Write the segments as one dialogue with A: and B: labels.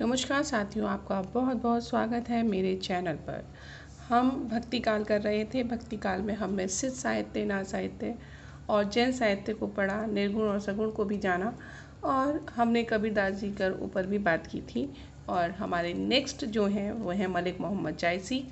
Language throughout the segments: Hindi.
A: नमस्कार साथियों, आपका बहुत बहुत स्वागत है मेरे चैनल पर। हम भक्ति काल कर रहे थे। भक्ति काल में हमने सिद्ध साहित्य, नाथ साहित्य और जैन साहित्य को पढ़ा, निर्गुण और सगुण को भी जाना और हमने कबीरदास जी के ऊपर भी बात की थी। और हमारे नेक्स्ट जो हैं वो हैं मलिक मोहम्मद जायसी।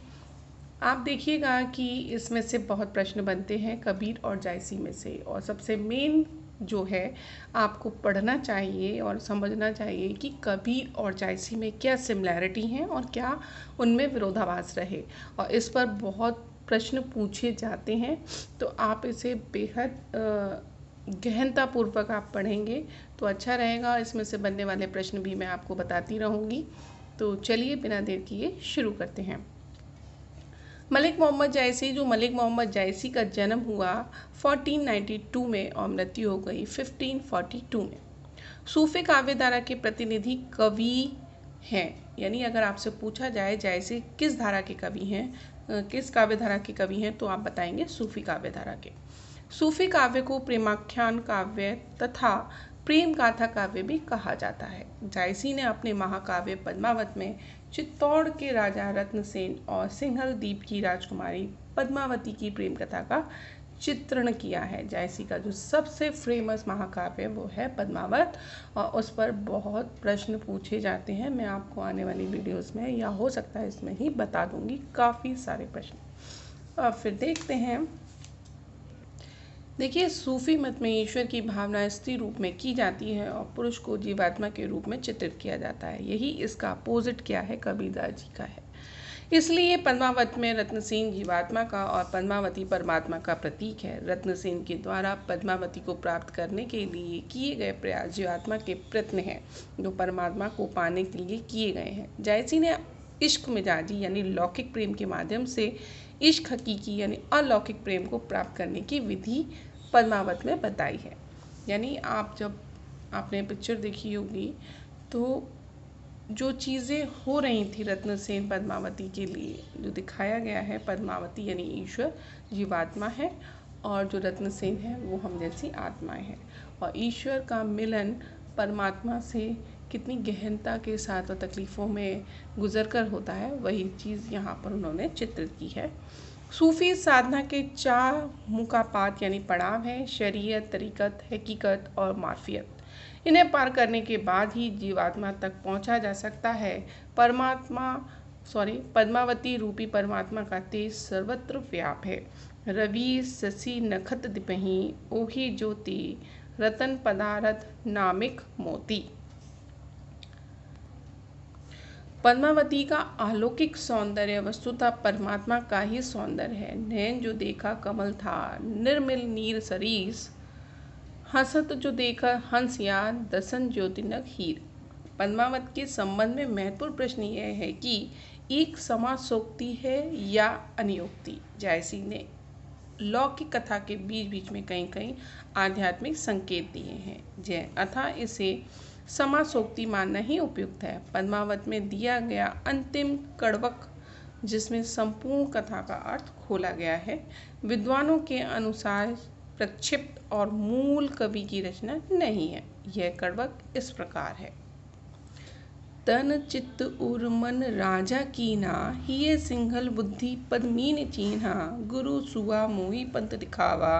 A: आप देखिएगा कि इसमें से बहुत प्रश्न बनते हैं कबीर और जायसी में से, और सबसे मेन जो है आपको पढ़ना चाहिए और समझना चाहिए कि कबीर और जायसी में क्या सिमिलैरिटी हैं और क्या उनमें विरोधाभास रहे, और इस पर बहुत प्रश्न पूछे जाते हैं। तो आप इसे बेहद गहनतापूर्वक आप पढ़ेंगे तो अच्छा रहेगा। इसमें से बनने वाले प्रश्न भी मैं आपको बताती रहूँगी। तो चलिए बिना देर किए शुरू करते हैं। मलिक मोहम्मद जायसी, जो मलिक मोहम्मद जायसी का जन्म हुआ 1492 में और मृत्यु हो गई 1542 में। सूफी काव्यधारा के प्रतिनिधि कवि हैं। यानी अगर आपसे पूछा जाए जायसी किस धारा के कवि हैं, किस काव्यधारा के कवि हैं, तो आप बताएंगे सूफी काव्यधारा के। सूफी काव्य को प्रेमाख्यान काव्य तथा प्रेम गाथा काव्य भी कहा जाता है। जायसी ने अपने महाकाव्य पद्मावत में चित्तौड़ के राजा रत्नसेन और सिंहल द्वीप की राजकुमारी पद्मावती की प्रेम कथा का चित्रण किया है। जायसी का जो सबसे फेमस महाकाव्य वो है पद्मावत, और उस पर बहुत प्रश्न पूछे जाते हैं। मैं आपको आने वाली वीडियोस में, या हो सकता है इसमें ही, बता दूंगी काफ़ी सारे प्रश्न। और फिर देखते हैं। देखिए, सूफी मत में ईश्वर की भावना स्त्री रूप में की जाती है और पुरुष को जीवात्मा के रूप में चित्रित किया जाता है। यही इसका अपोजिट क्या है, कबीरदास जी का है। इसलिए पद्मावत में रत्नसेन जीवात्मा का और पद्मावती परमात्मा का प्रतीक है। रत्नसेन के द्वारा पद्मावती को प्राप्त करने के लिए किए गए प्रयास जीवात्मा के प्रयत्न हैं, जो परमात्मा को पाने के लिए किए गए हैं। जायसी ने इश्क मिजाजी यानी लौकिक प्रेम के माध्यम से इश्क हकीकी यानी अलौकिक प्रेम को प्राप्त करने की विधि पद्मावत में बताई है। यानी आप जब आपने पिक्चर देखी होगी तो जो चीज़ें हो रही थी रत्नसेन पद्मावती के लिए, जो दिखाया गया है, पद्मावती यानी ईश्वर जीवात्मा है और जो रत्नसेन है वो हम जैसी आत्माएं हैं, और ईश्वर का मिलन परमात्मा से कितनी गहनता के साथ और तकलीफ़ों में गुजर कर होता है, वही चीज़ यहाँ पर उन्होंने चित्रित की है। सूफी साधना के 4 मुकापात यानी पड़ाव हैं: शरीयत, तरीक़त, हकीकत और मार्फियत। इन्हें पार करने के बाद ही जीवात्मा तक पहुंचा जा सकता है। पद्मावती रूपी परमात्मा का तेज सर्वत्र व्याप है। रवि शशि नखत दिपही, ओही ज्योति रतन पदारथ नामिक मोती। पद्मावती का अलौकिक सौंदर्य वस्तुतः परमात्मा का ही सौंदर्य है। नैन जो देखा कमल था, निर्मल नीर सरीस, हंसत जो देखा हंस या दसन ज्योतिनक हीर। पद्मावत के संबंध में महत्वपूर्ण प्रश्न यह है कि एक समासोक्ति है या अनियोक्ति। जायसी ने लौकिक कथा के बीच बीच में कहीं कहीं आध्यात्मिक संकेत दिए हैं, अतः इसे समासोक्ति मानना ही उपयुक्त है। पद्मावत में दिया गया अंतिम कड़वक, जिसमें संपूर्ण कथा का अर्थ खोला गया है, विद्वानों के अनुसार प्रक्षिप्त और मूल कवि की रचना नहीं है। यह कड़वक इस प्रकार है: तन चित्त उर मन राजा कीना, हिये सिंघल बुद्धि पद्मीन चीन्हा, गुरु सुआ मोही पंथ दिखावा,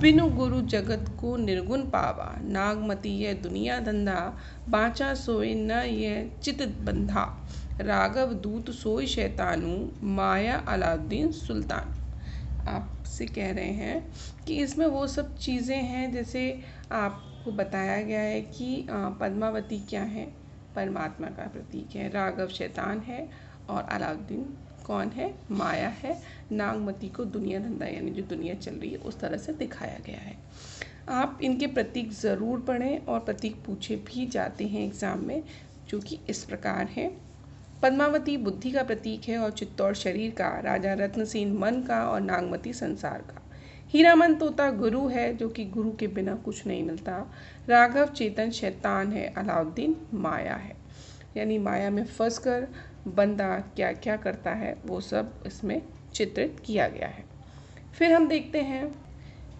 A: बिनु गुरु जगत को निर्गुण पावा, नागमती यह दुनिया धंधा, बाचा सोए न यह चित बंधा, राघव दूत सोई शैतानू, माया अलाउद्दीन सुल्तान। आपसे कह रहे हैं कि इसमें वो सब चीज़ें हैं, जैसे आपको बताया गया है कि पद्मावती क्या है, परमात्मा का प्रतीक है, राघव शैतान है और अलाउद्दीन कौन है, माया है, नागमती को दुनिया धंधा यानी जो दुनिया चल रही है उस तरह से दिखाया गया है। आप इनके प्रतीक ज़रूर पढ़ें, और प्रतीक पूछे भी जाते हैं एग्ज़ाम में, जो कि इस प्रकार हैं: पद्मावती बुद्धि का प्रतीक है और चित्तौड़ शरीर का, राजा रत्नसेन मन का और नागमती संसार का, हीरामन तोता गुरु है जो कि गुरु के बिना कुछ नहीं मिलता, राघव चेतन शैतान है, अलाउद्दीन माया है। यानी माया में फंस कर बंदा क्या क्या करता है वो सब इसमें चित्रित किया गया है। फिर हम देखते हैं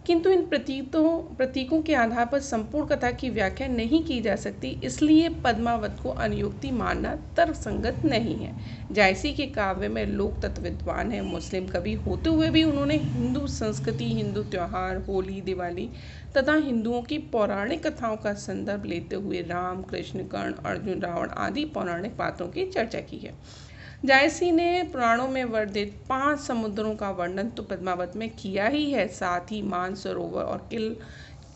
A: किंतु इन प्रतीकों के आधार पर संपूर्ण कथा की व्याख्या नहीं की जा सकती, इसलिए पद्मावत को अनुयुक्ति मानना तर्कसंगत नहीं है। जायसी के काव्य में लोक तत्व विद्वान है। मुस्लिम कवि होते हुए भी उन्होंने हिंदू संस्कृति, हिंदू त्योहार, होली, दिवाली तथा हिंदुओं की पौराणिक कथाओं का संदर्भ लेते हुए राम, कृष्ण, कर्ण, अर्जुन, रावण आदि पौराणिक पात्रों की चर्चा की है। जायसी ने पुराणों में वर्णित 5 समुद्रों का वर्णन तो पद्मावत में किया ही है, साथ ही मानसरोवर और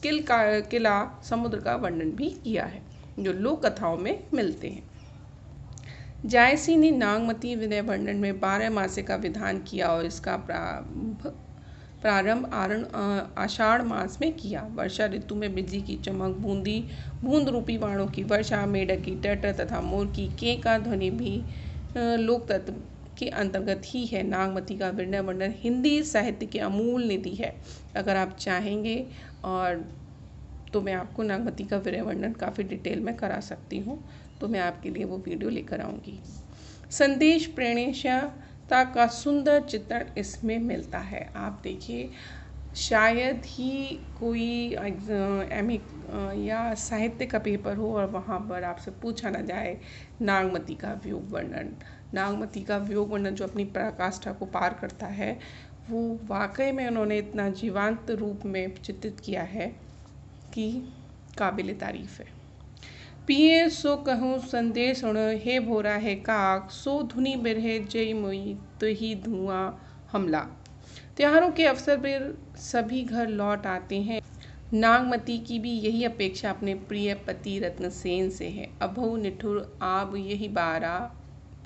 A: किला समुद्र का वर्णन भी किया है, जो लोक कथाओं में मिलते हैं। जायसी ने नागमती विनय वर्णन में 12 मासे का विधान किया और इसका प्रारंभ आषाढ़ मास में किया। वर्षा ऋतु में बिजली की चमक, बूंद रूपी बाणों की वर्षा, मेढक की टटर तथा मोर की केका ध्वनि भी लोक तत्व के अंतर्गत ही है। नागमती का विनय वर्णन हिंदी साहित्य की अमूल निधि है। अगर आप चाहेंगे और तो मैं आपको नागमती का विनय वर्णन काफ़ी डिटेल में करा सकती हूँ, तो मैं आपके लिए वो वीडियो लेकर आऊँगी। संदेश प्रेषणीयता का सुंदर चित्रण इसमें मिलता है। आप देखिए, शायद ही कोई या साहित्य का पेपर हो और वहाँ पर आपसे पूछा ना जाए नागमती का वियोग वर्णन। नागमती का वियोग वर्णन जो अपनी पराकाष्ठा को पार करता है, वो वाकई में उन्होंने इतना जीवंत रूप में चित्रित किया है कि काबिल तारीफ है। पिए सो कहूँ संदेश उण, हे भोरा है काक, सो धुनी बिरहे जय मोई तो ही धुआं हमला। त्योहारों के अवसर पर सभी घर लौट आते हैं। नागमती की भी यही अपेक्षा अपने प्रिय पति रत्नसेन से है। अभौ निठुर आब यही बारा,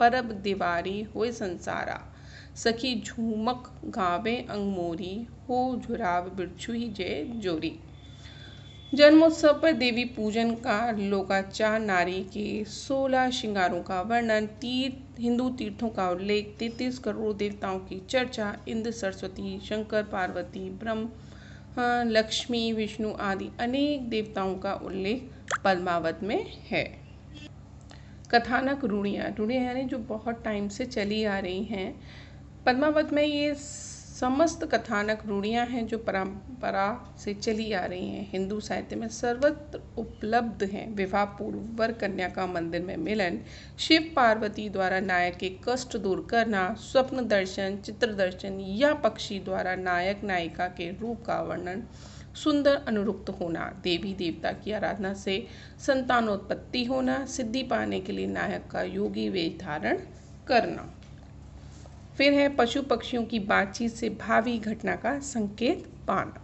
A: परब दिवारी होय संसारा। सखी झूमक गावे अंगमोरी, हो झुराव बिरछू ही जय जोरी। जन्मोत्सव पर देवी पूजन का लोकाचार, नारी के 16 श्रृंगारों का वर्णन, हिंदू तीर्थों का उल्लेख, 33 करोड़ देवताओं की चर्चा, इंद्र, सरस्वती, शंकर, पार्वती, ब्रह्मा, लक्ष्मी, विष्णु आदि अनेक देवताओं का उल्लेख पद्मावत में है। कथानक रूढ़ियाँ यानी जो बहुत टाइम से चली आ रही हैं। पद्मावत में ये समस्त कथानक रूढ़ियाँ हैं जो परंपरा से चली आ रही हैं। हिंदू साहित्य में सर्वत्र उपलब्ध हैं। विवाह पूर्व वर कन्या का मंदिर में मिलन, शिव पार्वती द्वारा नायक के कष्ट दूर करना, स्वप्न दर्शन, चित्र दर्शन या पक्षी द्वारा नायक नायिका के रूप का वर्णन, सुंदर अनुरुक्त होना, देवी देवता की आराधना से संतानोत्पत्ति होना, सिद्धि पाने के लिए नायक का योगी वेश धारण करना। फिर है पशु पक्षियों की बातचीत से भावी घटना का संकेत पाना।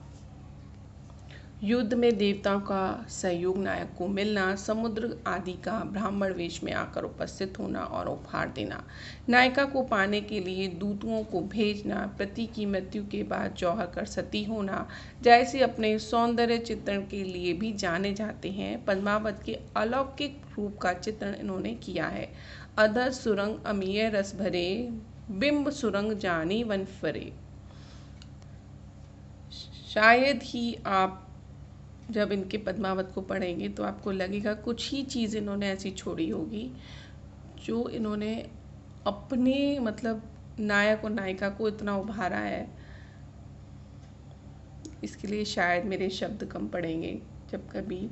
A: युद्ध में देवताओं का सहयोग नायक को मिलना, समुद्र आदि का ब्राह्मण वेश में आकर उपस्थित होना और उपहार देना, नायिका को पाने के लिए दूतों को भेजना, पति की मृत्यु के बाद जौहर कर सती होना। जैसे अपने सौंदर्य चित्रण के लिए भी जाने जाते हैं। पद्मावत के अलौकिक रूप का चित्रण इन्होंने किया है। अधर सुरंग अमीय रस भरे, बिंब सुरंग जानी वन फरे। शायद ही आप जब इनके पद्मावत को पढ़ेंगे तो आपको लगेगा कुछ ही चीज़ इन्होंने ऐसी छोड़ी होगी जो इन्होंने अपने नायक और नायिका को इतना उभारा है। इसके लिए शायद मेरे शब्द कम पड़ेंगे। जब कभी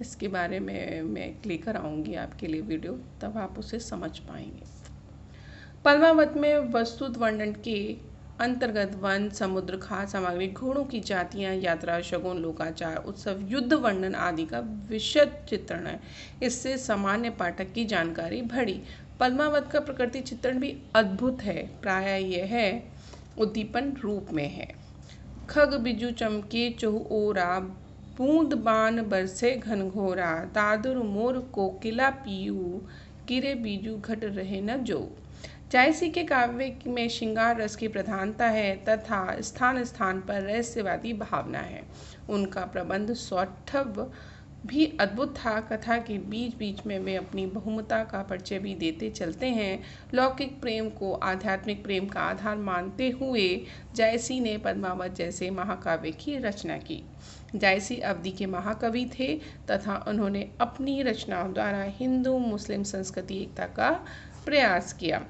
A: इसके बारे में मैं लेकर आऊँगी आपके लिए वीडियो, तब आप उसे समझ पाएंगे। पद्मावत में वस्तुत वर्णन के अंतर्गत वन, समुद्र, खाद्य सामग्री, घोड़ों की जातियां, यात्रा, शगुन, लोकाचार, उत्सव, युद्ध वर्णन आदि का विशद चित्रण है। इससे सामान्य पाठक की जानकारी बढ़ी। पद्मावत का प्रकृति चित्रण भी अद्भुत है। प्रायः यह उद्दीपन रूप में है। खग बिजु चमके चहु ओरा, बूंद बाण बरसे घनघोरा, दादुर मोर कोकिला पीयू, गिरे बीजू घट रहे न जो। जायसी के काव्य में श्रृंगार रस की प्रधानता है तथा स्थान स्थान पर रहस्यवादी भावना है। उनका प्रबंध सौष्ठव भी अद्भुत था। कथा के बीच बीच में वे अपनी बहुमता का परिचय भी देते चलते हैं। लौकिक प्रेम को आध्यात्मिक प्रेम का आधार मानते हुए जायसी ने पद्मावत जैसे महाकाव्य की रचना की। जायसी अवधि के महाकवि थे तथा उन्होंने अपनी रचनाओं द्वारा हिंदू मुस्लिम संस्कृति एकता का प्रयास किया।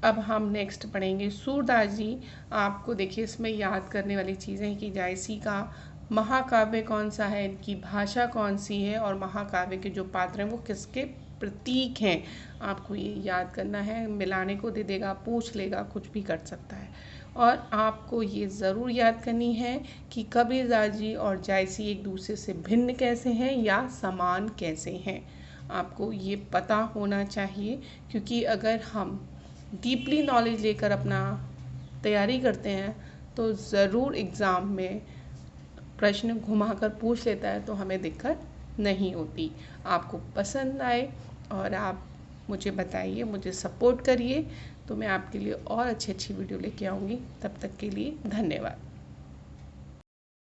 A: अब हम नेक्स्ट पढ़ेंगे सूरदास जी। आपको देखिए इसमें याद करने वाली चीज़ें कि जायसी का महाकाव्य कौन सा है, इनकी भाषा कौन सी है और महाकाव्य के जो पात्र हैं वो किसके प्रतीक हैं। आपको ये याद करना है, मिलाने को दे देगा, पूछ लेगा, कुछ भी कर सकता है। और आपको ये ज़रूर याद करनी है कि कबीरदास जी और जायसी एक दूसरे से भिन्न कैसे हैं या समान कैसे हैं। आपको ये पता होना चाहिए, क्योंकि अगर हम डीपली नॉलेज लेकर अपना तैयारी करते हैं तो ज़रूर एग्ज़ाम में प्रश्न घुमाकर पूछ लेता है, तो हमें दिक्कत नहीं होती। आपको पसंद आए और आप मुझे बताइए, मुझे सपोर्ट करिए, तो मैं आपके लिए और अच्छी अच्छी वीडियो लेके आऊँगी। तब तक के लिए धन्यवाद।